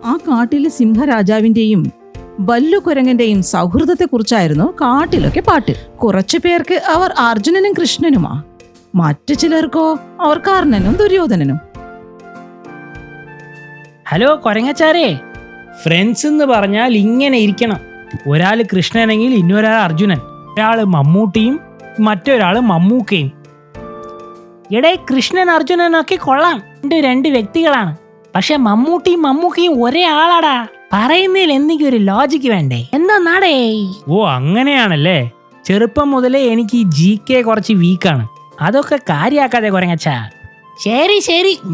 ആ കാട്ടിലെ സിംഹരാജാവിന്റെയും ബല്ലുകുരങ്ങന്റെയും സൗഹൃദത്തെക്കുറിച്ചായിരുന്നു കാട്ടിലൊക്കെ പാട്ട്. കുറച്ചു പേർക്ക് അവർ അർജുനനും കൃഷ്ണനുമാ, മറ്റു ചിലർക്കോ അവർ കർണനും ദുര്യോധനനും. ഹലോ കൊരങ്ങച്ചാരേ, ഫ്രണ്ട്സ് എന്ന് പറഞ്ഞാൽ ഇങ്ങനെ ഇരിക്കണം. ഒരാള് കൃഷ്ണനെങ്കിൽ ഇന്നൊരാൾ അർജുനൻ, ഒരാള് മമ്മൂട്ടിയും മറ്റൊരാള് മമ്മൂക്കയും. എടേ, കൃഷ്ണൻ അർജുനനൊക്കെ കൊള്ളാം, രണ്ട് വ്യക്തികളാണ്. പക്ഷെ മമ്മൂട്ടിയും മമ്മൂക്കയും ഒരേ ആളാടാ. പറയുന്നതിൽ എന്തെങ്കിലും ഒരു ലോജിക്ക് വേണ്ടേ? എന്താടേ? ഓ അങ്ങനെയാണല്ലേ. ചെറുപ്പം മുതലേ എനിക്ക് ഈ GK കുറച്ച് വീക്കാണ്. അതൊക്കെ കാര്യാക്കാതെ കൊരങ്ങച്ചാ. ശരി,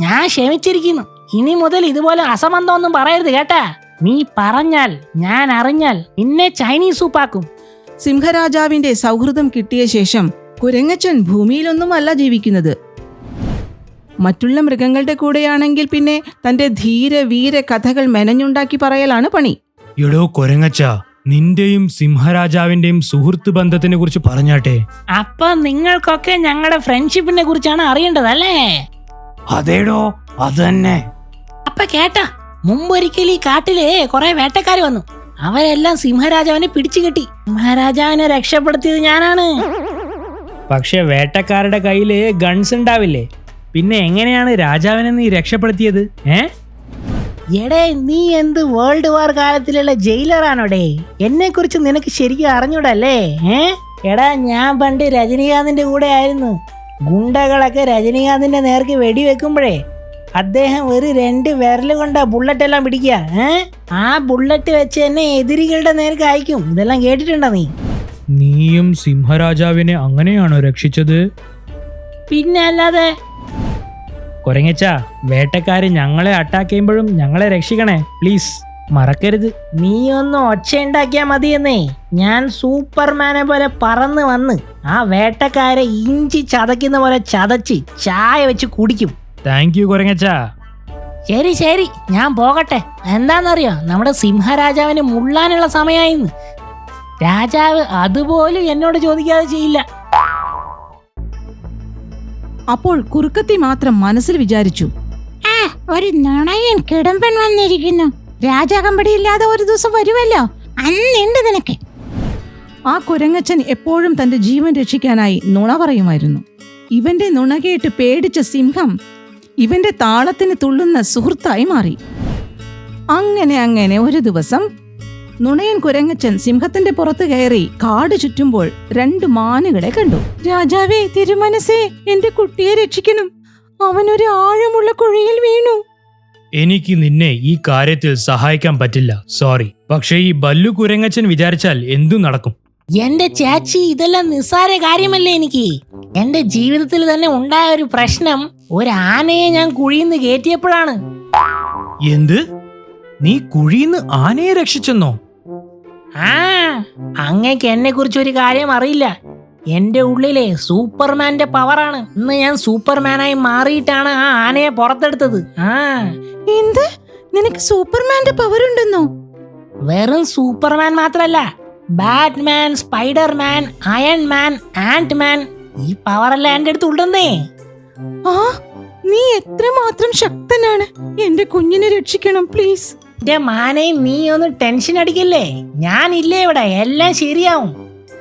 ഞാൻ ക്ഷമിച്ചിരിക്കുന്നു. ഇനി മുതൽ ഇതുപോലെ അസംബന്ധമൊന്നും പറയരുത് കേട്ടാ. നീ പറഞ്ഞാൽ ഞാൻ അറിഞ്ഞാൽ നിന്നെ ചൈനീസ് സൂപ്പാക്കും. സിംഹരാജാവിന്റെ സൗഹൃദം കിട്ടിയ ശേഷം കുരങ്ങച്ചൻ ഭൂമിയിലൊന്നുമല്ല ജീവിക്കുന്നത്. മറ്റുള്ള മൃഗങ്ങളുടെ കൂടെയാണെങ്കിൽ പിന്നെ തന്റെ ധീര വീര കഥകൾ മെനഞ്ഞുണ്ടാക്കി പറയലാണ് പണി. എടോ കൊരങ്ങച്ച, നിന്റെയും സിംഹരാജാവിന്റെയും സുഹൃത്ത് ബന്ധത്തിനെ കുറിച്ച് പറഞ്ഞാട്ടെ. അപ്പൊ നിങ്ങൾക്കൊക്കെ ഞങ്ങളുടെ ഫ്രണ്ട്ഷിപ്പിനെ കുറിച്ചാണ് അറിയേണ്ടതല്ലേ? അതേടോ, അതന്നെ. അപ്പൊ കേട്ടാ, മുമ്പൊരിക്കൽ ഈ കാട്ടില് കുറെ വേട്ടക്കാര് വന്നു. അവരെല്ലാം സിംഹരാജാവിനെ പിടിച്ചു കെട്ടി. സിംഹരാജാവിനെ രക്ഷപ്പെടുത്തിയത് ഞാനാണ്. പക്ഷെ വേട്ടക്കാരുടെ കയ്യില് ഗൺസ് ഉണ്ടാവില്ലേ, പിന്നെ എങ്ങനെയാണ് രാജാവിനെ നീ രക്ഷപ്പെടുത്തിയത്? എടേ, നീ എന്ത് വേൾഡ് വാർ കാലത്തിലുള്ള ജയിലറാണോടേ? എന്നെ കുറിച്ച് നിനക്ക് ശരിക്കും അറിഞ്ഞൂടല്ലേ? എടാ, ഞാൻ പണ്ട് രജനീകാന്തിന്റെ കൂടെ ആയിരുന്നു. ഗുണ്ടകളൊക്കെ രജനീകാന്തിന്റെ നേർക്ക് വെടിവെക്കുമ്പോഴേ അദ്ദേഹം ഒരു 2 വിരല് കൊണ്ടാ ബുള്ളറ്റ് എല്ലാം പിടിക്കുക. ആ ബുള്ളറ്റ് വെച്ച് എന്നെ എതിരികളുടെ നേർക്ക് അയക്കും. ഇതെല്ലാം കേട്ടിട്ടുണ്ടോ നീ? നീയും സിംഹരാജാവിനെ അങ്ങനെയാണോ രക്ഷിച്ചത്? പിന്നെ അല്ലാതെ. കൊരങ്ങച്ചാ, വേട്ടക്കാര് ഞങ്ങളെ അറ്റാക്ക് ചെയ്യുമ്പോഴും ഞങ്ങളെ രക്ഷിക്കണേ പ്ലീസ്, മറക്കരുത്. നീ ഒന്ന് ഒച്ചയുണ്ടാക്കിയാ മതിയെന്നേ. ഞാൻ സൂപ്പർമാനെ പോലെ പറന്ന് വന്ന് ആ വേട്ടക്കാരെ ഇഞ്ചി ചതയ്ക്കുന്ന പോലെ ചതച്ച് ചായ വെച്ച് കുടിക്കും. താങ്ക് യു കൊരങ്ങച്ചാ. ശരി, ഞാൻ പോകട്ടെ. എന്താണെന്നറിയോ, നമ്മുടെ സിംഹരാജാവിന് മുള്ളാനുള്ള സമയമായിന്ന്. രാജാവ് അതുപോലും എന്നോട് ചോദിക്കാതെ ചെയ്യില്ല. അപ്പോൾ കുറുക്കത്തി മാത്രം മനസ്സിൽ വിചാരിച്ചു, ഒരു നുണയൻ കിടമ്പൻ വന്നിരിക്കുന്നു. രാജാകമ്പടിയില്ലാതെ ഒരു ദിവസം വരുമല്ലോ, അന്നുണ്ട് നിനക്ക്. ആ കുരങ്ങച്ചൻ എപ്പോഴും തന്റെ ജീവൻ രക്ഷിക്കാനായി നുണ പറയുമായിരുന്നു. ഇവന്റെ നുണ കേട്ട് പേടിച്ച സിംഹം ഇവന്റെ താളത്തിന് തുള്ളുന്ന സുഹൃത്തായി മാറി. അങ്ങനെ ഒരു ദിവസം നുണയൻ കുരങ്ങച്ചൻ സിംഹത്തിന്റെ പുറത്ത് കയറി കാട് ചുറ്റുമ്പോൾ 2 മാനുകളെ കണ്ടു. രാജാവേ, തിരുമനസേ, എന്റെ കുട്ടിയെ രക്ഷിക്കണം, അവനൊരു ആഴമുള്ള കുഴിയിൽ വീണു. എനിക്ക് നിന്നെ ഈ കാര്യത്തിൽ സഹായിക്കാൻ പറ്റില്ല, സോറി. പക്ഷേ ഈ ബല്ലു കുരങ്ങച്ചൻ വിചാരിച്ചാൽ എന്തു നടക്കും. എന്റെ ചാച്ചി, ഇതെല്ലാം നിസ്സാര കാര്യമല്ലേ. എനിക്ക് എന്റെ ജീവിതത്തിൽ തന്നെ ഉണ്ടായ ഒരു പ്രശ്നം, ഒരു ആനയെ ഞാൻ കുഴിന്ന് കയറ്റിയപ്പോഴാണ്. എന്ത്? നീ കുഴിന്ന് ആനയെ രക്ഷിച്ചെന്നോ? അങ്ങക്ക് എന്നെ കുറിച്ച് ഒരു കാര്യം അറിയില്ല. എന്റെ ഉള്ളിലെ സൂപ്പർമാന്റെ പവറാണ്. ഇന്ന് ഞാൻ സൂപ്പർമാനായി മാറിയിട്ടാണ് ആ ആനയെ പുറത്തെടുത്തത്. എന്ത്? നിനക്ക് സൂപ്പർമാന്റെ പവർ ഉണ്ടെന്നോ? വെറും സൂപ്പർമാൻ മാത്രല്ല, ബാറ്റ്മാൻ, സ്പൈഡർമാൻ, അയൺമാൻ, ആന്റ്മാൻ, ഈ പവറെല്ലാം എന്റെ അടുത്ത് ഉണ്ടെന്നേ. നീ എത്രമാത്രം ശക്തനാണ്. എന്റെ കുഞ്ഞിനെ രക്ഷിക്കണം പ്ലീസ്. എന്റെ മാനെ, നീ ഒന്ന് ടെൻഷൻ അടിക്കല്ലേ. ഞാനില്ലേ ഇവിടെ, എല്ലാം ശരിയാവും.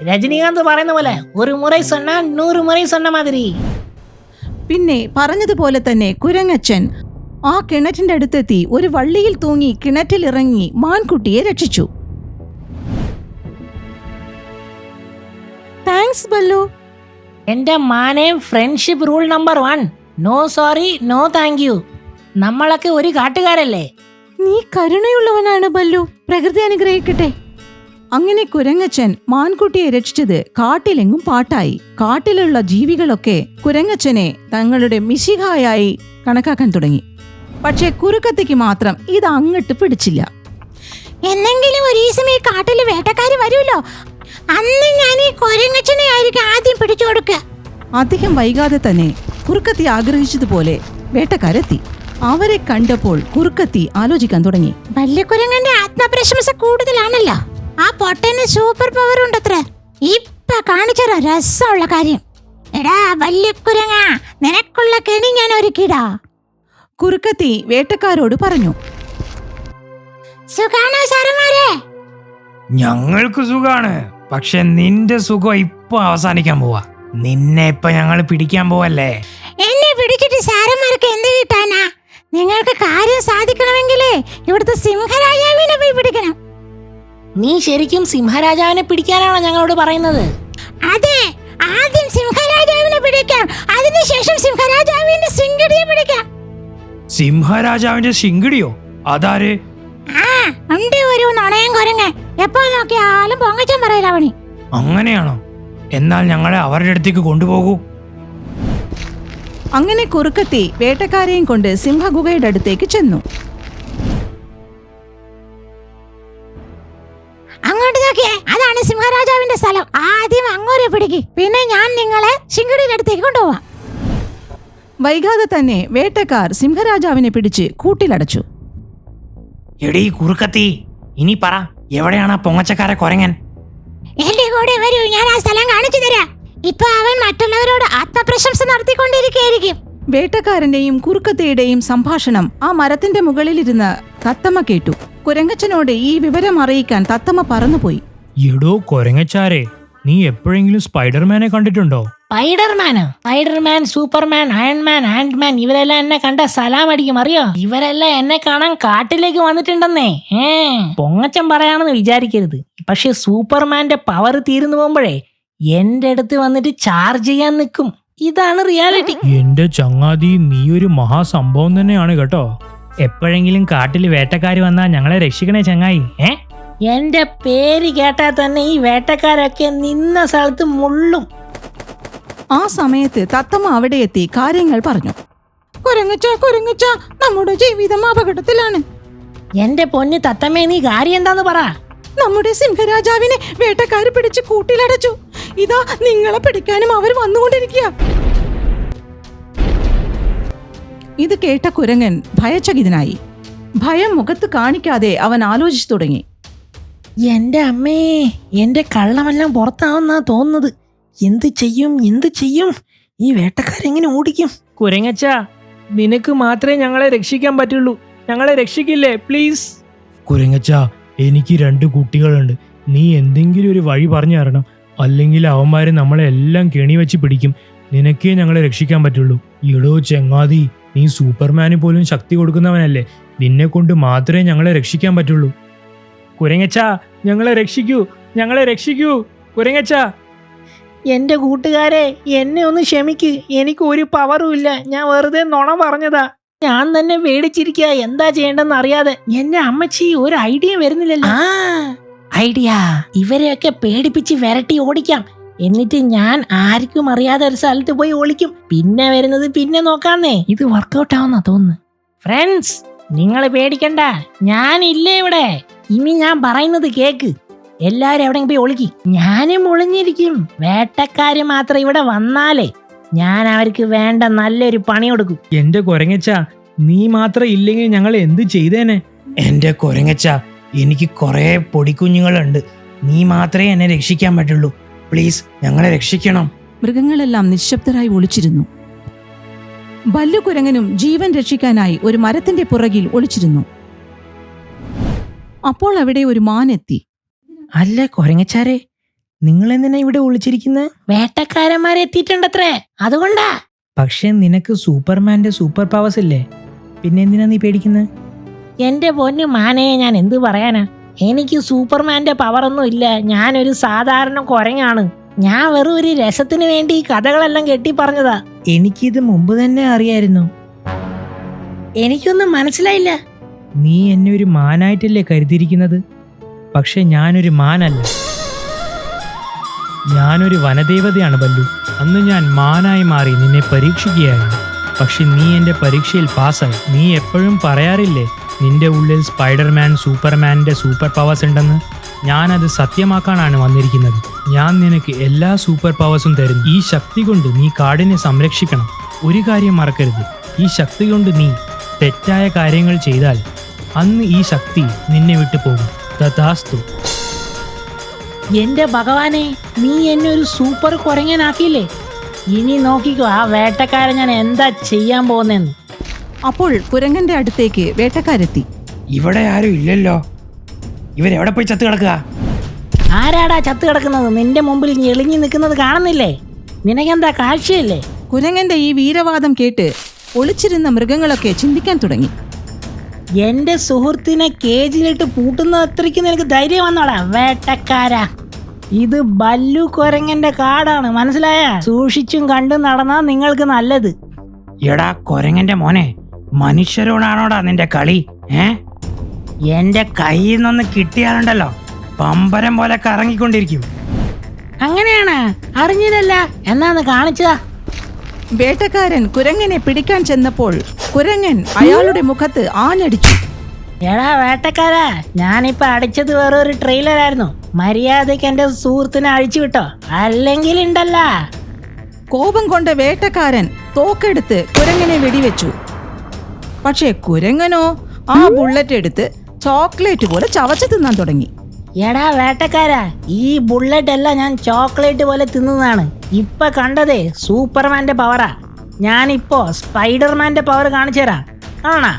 രജനീകാന്ത് പറയുന്ന പോലെ ഒരു മുறை சொன்னா 100 മുறை சொன்ன മാതിരി. പിന്നെ പറഞ്ഞതുപോലെ തന്നെ കുരങ്ങച്ചൻ ആ കിണറ്റിന്റെ അടുത്തെത്തി ഒരു വള്ളിയിൽ തൂങ്ങി കിണറ്റിലിറങ്ങി മാൻകുട്ടിയെ രക്ഷിച്ചു. താങ്ക്സ് ബല്ലു. എന്റെ മാനെ, friendship rule number 1, no sorry, no thank you. നമ്മളൊക്കെ ഒരു കാട്ടുകാരല്ലേ. നീ കരുണയുള്ളവനാണ് ബല്ലു. പ്രകൃതി അനുഗ്രഹിക്കട്ടെ. അങ്ങനെ കുരങ്ങച്ചൻ മാൻകുട്ടിയെ രക്ഷിച്ചത് കാട്ടിലെങ്ങും പാട്ടായി. കാട്ടിലുള്ള ജീവികളൊക്കെ കുരങ്ങച്ചനെ തങ്ങളുടെ മിശിഹായായി കണക്കാക്കാൻ തുടങ്ങി. പക്ഷെ കുറുക്കത്തിക്ക് മാത്രം ഇത് അങ്ങോട്ട് പിടിച്ചില്ല. എന്നെങ്കിലും ഒരു ദിവസം ഈ കാട്ടിൽ വേട്ടക്കാര് വരുമല്ലോ, അന്ന് ഞാൻ ഈ കുരങ്ങച്ചനെ ആയിരിക്കും ആദ്യം പിടിച്ചു കൊടുക്കുക. അധികം വൈകാതെ തന്നെ കുറുക്കത്തി ആഗ്രഹിച്ചതുപോലെ വേട്ടക്കാരെത്തി. അവരെ കണ്ടപ്പോൾ കുറുക്കത്തി ആലോചിക്കാൻ തുടങ്ങി. വല്യക്കുരങ്ങന്റെ ആത്മപ്രശംസ കൂടുതലാണല്ലോ. ആ പൊട്ടന് സൂപ്പർ പവർ ഉണ്ടത്ര. ഇപ്പൊ കാണിച്ചോ രസമുള്ള കാര്യം. എടാ വല്യക്കുരങ്ങ, നിനക്കുള്ള കെണി ഞാൻ ഒരുക്കിടാ. കുറുക്കത്തി വേട്ടക്കാരോട് പറഞ്ഞു. സുഖാണോ സാറന്മാരെ? ഞങ്ങൾക്ക് സുഖാണ്. പക്ഷെ നിന്റെ സുഖം ഇപ്പൊ അവസാനിക്കാൻ പോവാ. നിന്നെ ഇപ്പൊ ഞങ്ങൾ പിടിക്കാൻ പോവല്ലേ. എന്നെ പിടിച്ചിട്ട് സാറന്മാർക്ക് എന്ത് കിട്ടാനാ? നിങ്ങൾക്ക് കാര്യം സാധിക്കണമെങ്കിലേ ഇവിടുത്തെ സിംഹരാജാവിനെ പോയി പിടിക്കണം. നീ ശരിക്കും സിംഹരാജാവിനെ പിടിക്കാനാണോ ഞങ്ങളോട് പറയുന്നത്? അതെ, ആദ്യം സിംഹരാജാവിനെ പിടിക്കാം, അതിനുശേഷം സിംഹരാജാവിന്റെ ശിങ്കിടിയെ പിടിക്കാം. സിംഹരാജാവിന്റെ ശിങ്കിടിയോ? അതാര്? ആ, ഉണ്ട് ഒരു നുണയൻ കുരങ്ങ്. എപ്പോ നോക്കിയാലും പൊങ്ങച്ചം പറയില്ല പണി. അങ്ങനെയാണോ? എന്നാൽ ഞങ്ങളെ അവരുടെ അടുത്തേക്ക് കൊണ്ടുപോകൂ. അങ്ങനെ കുറുക്കത്തി വേട്ടക്കാരെയും കൊണ്ട് സിംഹഗുഹയുടെ അടുത്തേക്ക് ചെന്നു. അങ്ങോട്ട് നോക്കിയേ, അതാണ് സിംഹരാജാവിന്റെ സ്ഥലം. ആദ്യം അങ്ങോട്ട് പിടിക്ക്, പിന്നെ ഞാൻ നിങ്ങളെ ശിങ്കിടിയുടെ അടുത്തേക്ക് കൊണ്ടുപോവാം. വൈകാതെ തന്നെ വേട്ടക്കാർ സിംഹരാജാവിനെ പിടിച്ച് കൂട്ടിലടച്ചു. എടീ കുറുക്കത്തി, ഇനി പറ, എവിടെയാണ് പൊങ്ങച്ചക്കാരെ കൊരങ്ങൻ? എന്റെ കൂടെ വരൂ, ഞാൻ ആ സ്ഥലം കാണിച്ചു തരാം. ഇപ്പൊ അവൻ മറ്റുള്ളവരോട് ആത്മപ്രശംസ നടത്തിക്കൊണ്ടിരിക്കുകയായിരിക്കും. വേട്ടക്കാരന്റെയും കുറുക്കത്തിയുടെയും സംഭാഷണം ആ മരത്തിന്റെ മുകളിലിരുന്ന് തത്തമ്മ കേട്ടു. കുരങ്ങച്ചനോട് ഈ വിവരം അറിയിക്കാൻ തത്തമ്മ പറന്നുപോയി. എടോ കൊരങ്ങച്ചാരെ, നീ എപ്പോഴെങ്കിലും സ്പൈഡർമാനെ കണ്ടിട്ടുണ്ടോ? സ്പൈഡർമാൻ, സൂപ്പർമാൻ, അയൺമാൻ, ആന്റ്മാൻ, ഇവരെല്ലാം എന്നെ കണ്ട സലാം അടിക്കും, അറിയോ? ഇവരെല്ലാം എന്നെ കാണാൻ കാട്ടിലേക്ക് വന്നിട്ടുണ്ടെന്നേ. പൊങ്ങച്ചം പറയാണെന്ന് വിചാരിക്കരുത്. പക്ഷെ സൂപ്പർമാന്റെ പവർ തീർന്നു പോകുമ്പോഴേ എന്റെ അടുത്ത് വന്നിട്ട് ചാർജ് ചെയ്യാൻ നിൽക്കും. ഇതാണ് റിയാലിറ്റി. എന്റെ ചങ്ങാതി, നീ ഒരു മഹാസംഭവം തന്നെയാണ് കേട്ടോ. എപ്പോഴെങ്കിലും കാട്ടിൽ വേട്ടക്കാര് വന്നാ ഞങ്ങളെ രക്ഷിക്കണേ ചങ്ങായി. എന്റെ പേര് കേട്ടാൽ തന്നെ ഈ വേട്ടക്കാരൊക്കെ നിന്ന സ്ഥലത്ത് മുള്ളും. ആ സമയത്ത് തത്തമ്മ അവിടെ എത്തി കാര്യങ്ങൾ പറഞ്ഞു. കുരങ്ങച്ച, നമ്മുടെ ജീവിതം അപകടത്തിലാണ്. എന്റെ പൊന്ന് തത്തമ്മേ, നീ കാര്യം എന്താന്ന് പറ. നമ്മുടെ സിംഹരാജാവിനെ വേട്ടക്കാര് പിടിച്ച് കൂട്ടിലടച്ചു. ഇതാ നിങ്ങളെ പിടിക്കാനും അവർ വന്നുകൊണ്ടിരിക്കുക. ഇത് കേട്ട കുരങ്ങൻ ഭയചകിതനായി. ഭയം മുഖത്ത് കാണിക്കാതെ അവൻ ആലോചിച്ചു തുടങ്ങി. എന്റെ അമ്മേ, എന്റെ കള്ളമെല്ലാം പുറത്താവുന്നാ തോന്നുന്നത്. എന്ത് ചെയ്യും? ഈ വേട്ടക്കാരെങ്ങനെ ഓടിക്കും? കുരങ്ങച്ച, നിനക്ക് മാത്രമേ ഞങ്ങളെ രക്ഷിക്കാൻ പറ്റുള്ളൂ. ഞങ്ങളെ രക്ഷിക്കില്ലേ പ്ലീസ്? കുരങ്ങച്ച, എനിക്ക് 2 കുട്ടികളുണ്ട്. നീ എന്തെങ്കിലും ഒരു വഴി പറഞ്ഞു തരണം. അല്ലെങ്കിൽ അവന്മാര് നമ്മളെ എല്ലാം കെണി വെച്ച് പിടിക്കും. നിനക്കേ ഞങ്ങളെ രക്ഷിക്കാൻ പറ്റുള്ളൂ. എടോ ചെങ്ങാതി, നീ സൂപ്പർമാന് പോലും ശക്തി കൊടുക്കുന്നവനല്ലേ. നിന്നെ കൊണ്ട് മാത്രമേ ഞങ്ങളെ രക്ഷിക്കാൻ പറ്റുള്ളൂ. കുരങ്ങച്ച, ഞങ്ങളെ രക്ഷിക്കൂ കുരങ്ങച്ച. എന്റെ കൂട്ടുകാരെ, എന്നെ ഒന്ന് ക്ഷമിക്ക്. എനിക്ക് ഒരു പവറും ഇല്ല. ഞാൻ വെറുതെ നുണ പറഞ്ഞതാ. ഞാൻ തന്നെ പേടിച്ചിരിക്കുക, എന്താ ചെയ്യേണ്ടെന്ന് അറിയാതെ. എന്റെ അമ്മച്ചി ഒരു ഐഡിയ വരുന്നില്ലല്ലോ. ഐഡിയ, ഇവരെയൊക്കെ പേടിപ്പിച്ച് വിരട്ടി ഓടിക്കാം. എന്നിട്ട് ഞാൻ ആർക്കും അറിയാതെ ഒരു സ്ഥലത്ത് പോയി ഒളിക്കും. പിന്നെ വരുന്നത് പിന്നെ നോക്കാന്നേ. ഇത് വർക്കൗട്ട് ആവുന്നാ തോന്നുന്നു. ഫ്രണ്ട്സ്, നിങ്ങൾ പേടിക്കണ്ട, ഞാനില്ലേ ഇവിടെ. ഇനി ഞാൻ പറയുന്നത് കേക്ക്. എല്ലാരും എവിടെയും പോയി ഒളിക്കും. ഞാനും ഒളിഞ്ഞിരിക്കും. വേട്ടക്കാര് മാത്രം ഇവിടെ വന്നാലേ ഞാൻ അവർക്ക് വേണ്ട നല്ലൊരു പണി കൊടുക്കും. എന്റെ കൊരങ്ങച്ച, നീ മാത്രം ഇല്ലെങ്കിൽ ഞങ്ങൾ എന്ത് ചെയ്തേനെ? എന്റെ കൊരങ്ങച്ച, എനിക്ക് കുറെ പൊടിക്കുഞ്ഞുങ്ങളുണ്ട്. നീ മാത്രമേ എന്നെ രക്ഷിക്കാൻ പറ്റുള്ളൂ. പ്ലീസ്, ഞങ്ങളെ രക്ഷിക്കണം. മൃഗങ്ങളെല്ലാം നിശബ്ദരായി ഒളിച്ചിരുന്നു. ബല്ലുകുരങ്ങനും ജീവൻ രക്ഷിക്കാനായി ഒരു മരത്തിന്റെ പുറകിൽ ഒളിച്ചിരുന്നു. അപ്പോൾ അവിടെ ഒരു മാൻ എത്തി. അല്ല കൊരങ്ങച്ചാരെ, നിങ്ങൾ എന്തിനാ ഇവിടെ ഒളിച്ചിരിക്കുന്നത്? വേട്ടക്കാരന്മാരെത്തിയിട്ടുണ്ടത്രേ, അതുകൊണ്ടാ. പക്ഷെ നിനക്ക് സൂപ്പർമാന്റെ സൂപ്പർ പവേഴ്സ് ഇല്ലേ, പിന്നെ എന്തിനാ നീ പേടിക്കുന്നത്? എന്റെ പൊന്നു മാനയെ, ഞാൻ എന്ത് പറയാനാ. എനിക്ക് സൂപ്പർമാന്റെ പവറൊന്നും ഇല്ല. ഞാനൊരു സാധാരണ കുരങ്ങാണ്. ഞാൻ വെറും ഒരു രസത്തിന് വേണ്ടി ഈ കഥകളെല്ലാം കെട്ടി പറഞ്ഞതാ. എനിക്കിത് മുമ്പ് തന്നെ അറിയായിരുന്നു. എനിക്കൊന്നും മനസ്സിലായില്ല. നീ എന്നെ ഒരു മാനായിട്ടല്ലേ കരുതിയിരിക്കുന്നത്? പക്ഷെ ഞാനൊരു മാനല്ല, ഞാനൊരു വനദേവതയാണ് ബല്ലു. അന്ന് ഞാൻ മാനായി മാറി നിന്നെ പരീക്ഷിക്കുകയായിരുന്നു. പക്ഷെ നീ എന്റെ പരീക്ഷയിൽ പാസ്സായി. നീ എപ്പോഴും പറയാറില്ലേ നിന്റെ ഉള്ളിൽ സ്പൈഡർമാൻ, സൂപ്പർമാൻ്റെ സൂപ്പർ പവേഴ്സ് ഉണ്ടെന്ന്? ഞാനത് സത്യമാക്കാനാണ് വന്നിരിക്കുന്നത്. ഞാൻ നിനക്ക് എല്ലാ സൂപ്പർ പവേഴ്സും തരും. ഈ ശക്തി കൊണ്ട് നീ കാടിനെ സംരക്ഷിക്കണം. ഒരു കാര്യം മറക്കരുത്, ഈ ശക്തി കൊണ്ട് നീ തെറ്റായ കാര്യങ്ങൾ ചെയ്താൽ അന്ന് ഈ ശക്തി നിന്നെ വിട്ടു പോകും. തഥാസ്തു. എന്റെ ഭഗവാനെ, നീ എന്നെ ഒരു സൂപ്പർ കുരങ്ങനാക്കിയില്ലേ. ഇനി നോക്കിക്കോ ആ വേട്ടക്കാരൻ ഞാൻ എന്താ ചെയ്യാൻ പോകുന്നെന്ന്. അപ്പോൾ കുരങ്ങന്റെ അടുത്തേക്ക് വേട്ടക്കാരെത്തി. ഇവിടെ ആരും ഇല്ലല്ലോ. ഇവരെവിടെ പോയി ചത്തു കിടക്കുക? ആരാടാ ചത്ത് കിടക്കുന്നത്? നിന്റെ മുമ്പിൽ ഞെളിഞ്ഞു നിൽക്കുന്നത് കാണുന്നില്ലേ? നിനക്കെന്താ കാഴ്ചയില്ലേ? കുരങ്ങന്റെ ഈ വീരവാദം കേട്ട് ഒളിച്ചിരുന്ന മൃഗങ്ങളൊക്കെ ചിന്തിക്കാൻ തുടങ്ങി. എന്റെ സുഹൃത്തിനെ കേജിലിട്ട് പൂട്ടുന്ന അത്രയ്ക്ക് നിനക്ക് ധൈര്യം വന്നോടാ വേട്ടക്കാരാ. ഇത് ബല്ലു കുരങ്ങന്റെ കാടാണ്, മനസ്സിലായ? സൂക്ഷിച്ചും കണ്ടും നടന്നാ നിങ്ങൾക്ക് നല്ലത്. എടാ കൊരങ്ങന്റെ മോനെ, മനുഷ്യരോടാണോടാ നിന്റെ കളി? എന്റെ കയ്യിൽ നിന്നൊന്ന് കിട്ടിയാലുണ്ടല്ലോ പമ്പരം പോലെ കറങ്ങിക്കൊണ്ടിരിക്കും. അങ്ങനെയാണ്, അറിഞ്ഞില്ലല്ല. എന്നാന്ന് കാണിച്ചതാ. വേട്ടക്കാരൻ കുരങ്ങനെ പിടിക്കാൻ ചെന്നപ്പോൾ കുരങ്ങൻ അയാളുടെ മുഖത്ത് ആഞ്ഞടിച്ചു. എടാ വേട്ടക്കാരാ, ഞാനിപ്പോ അടിച്ചത് വേറൊരു ട്രെയിലറായിരുന്നു. മര്യാദയ്ക്ക് എന്റെ സുഹൃത്തിനെ അഴിച്ചു വിട്ടോ, അല്ലെങ്കിൽ ഉണ്ടല്ല. കോപം കൊണ്ട വേട്ടക്കാരൻ തോക്കെടുത്ത് കുരങ്ങനെ വെടിവെച്ചു. പക്ഷേ കുരങ്ങനോ ആ ബുള്ളറ്റ് എടുത്ത് ചോക്ലേറ്റ് പോലെ ചവച്ചു തിന്നാൻ തുടങ്ങി. എടാ വേട്ടക്കാരാ, ഈ ബുള്ളറ്റ് അല്ല ഞാൻ ചോക്ലേറ്റ് പോലെ തിന്നുന്നതാണ്. ഇപ്പൊ കണ്ടതേ സൂപ്പർമാന്റെ പവറാ. ഞാനിപ്പോ സ്പൈഡർമാന്റെ പവർ കാണിച്ചു തരാം, ആണാ?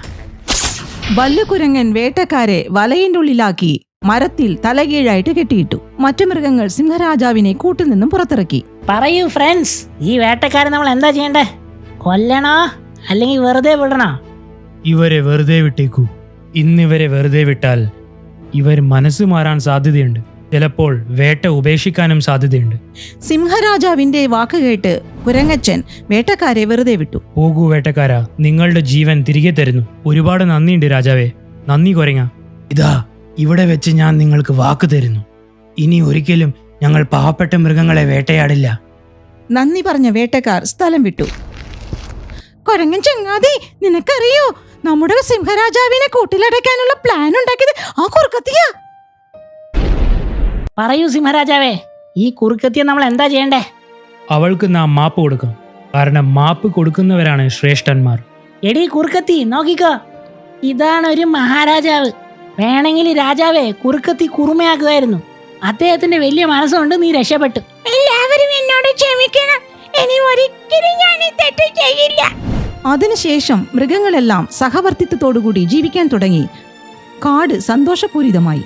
ബല്ലുകുരങ്ങൻ വേട്ടക്കാരെ വലയിന്റെ ഉള്ളിലാക്കി മരത്തിൽ തലകീഴായിട്ട് കെട്ടിയിട്ടു. മറ്റു മൃഗങ്ങൾ സിംഹരാജാവിനെ കൂട്ടുനിന്നും പുറത്തിറക്കി. പറയൂ ഫ്രണ്ട്സ്, ഈ വേട്ടക്കാരെ നമ്മൾ എന്താ ചെയ്യണ്ടേ? കൊല്ലണോ അല്ലെങ്കിൽ വെറുതെ വിടണോ? ഇവരെ വെറുതെ വിട്ടേക്കൂ. ഇന്നിവരെ വെറുതെ വിട്ടാൽ ഇവർ മനസ്സ് മാറാൻ സാധ്യതയുണ്ട്. ചിലപ്പോൾ വേട്ട ഉപേക്ഷിക്കാനും സാധ്യതയുണ്ട്. സിംഹരാജാവിന്റെ വാക്ക് കേട്ട് കുരങ്ങച്ചൻ വേട്ടക്കാരെ വെറുതെ വിട്ടു. പോകൂ വേട്ടക്കാരാ, നിങ്ങളുടെ ജീവൻ തിരികെ തരുന്നു. ഒരുപാട് നന്ദിയുണ്ട് രാജാവേ. നന്ദി കുരങ്ങ. ഇതാ ഇവിടെ വെച്ച് ഞാൻ നിങ്ങൾക്ക് വാക്ക് തരുന്നു. ഇനി ഒരിക്കലും ഞങ്ങൾ പാവപ്പെട്ട മൃഗങ്ങളെ വേട്ടയാടില്ല. നന്ദി പറഞ്ഞ വേട്ടക്കാർ സ്ഥലം വിട്ടു. കുരങ്ങൻ ചങ്ങാതി, നിനക്കറിയോ നമ്മുടെ സിംഹരാജാവിനെ കൂട്ടിലടയ്ക്കാനുള്ള പ്ലാൻ ഉണ്ടാക്കിയത് ആ കുറുക്കത്തിയാ. പറയൂ സിംഹരാജാവേ, ഈ കുറുക്കത്തിയെ നമ്മൾ എന്താ ചെയ്യണ്ടേ? അവൾക്ക് നാം മാപ്പ് കൊടുക്കാം. കാരണം മാപ്പ് കൊടുക്കുന്നവരാണ് ശ്രേഷ്ഠന്മാർ. എടീ കുറുക്കത്തി, നോക്കിക്കോ, ഇതാണ് ഒരു മഹാരാജാവ്. വേണമെങ്കിൽ രാജാവേ കുറുക്കത്തി കുറുമയാക്കുമായിരുന്നു. അദ്ദേഹത്തിന്റെ വലിയ മനസ്സുകൊണ്ട് നീ രക്ഷപ്പെട്ടു. എല്ലാവരും എന്നോട് ക്ഷമിക്കണം. ഇനി ഒരിക്കലും ഞാൻ ഈ തെറ്റ് ചെയ്യില്ല. അതിനുശേഷം മൃഗങ്ങളെല്ലാം സഹവർത്തിത്വത്തോടുകൂടി ജീവിക്കാൻ തുടങ്ങി. കാട് സന്തോഷപൂരിതമായി.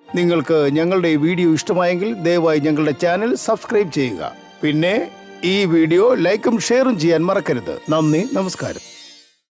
നിങ്ങൾക്ക് ഞങ്ങളുടെ ഈ വീഡിയോ ഇഷ്ടമായെങ്കിൽ ദയവായി ഞങ്ങളുടെ ചാനൽ സബ്സ്ക്രൈബ് ചെയ്യുക. പിന്നെ ഈ വീഡിയോ ലൈക്കും ഷെയറും ചെയ്യാൻ മറക്കരുത്. നന്ദി, നമസ്കാരം.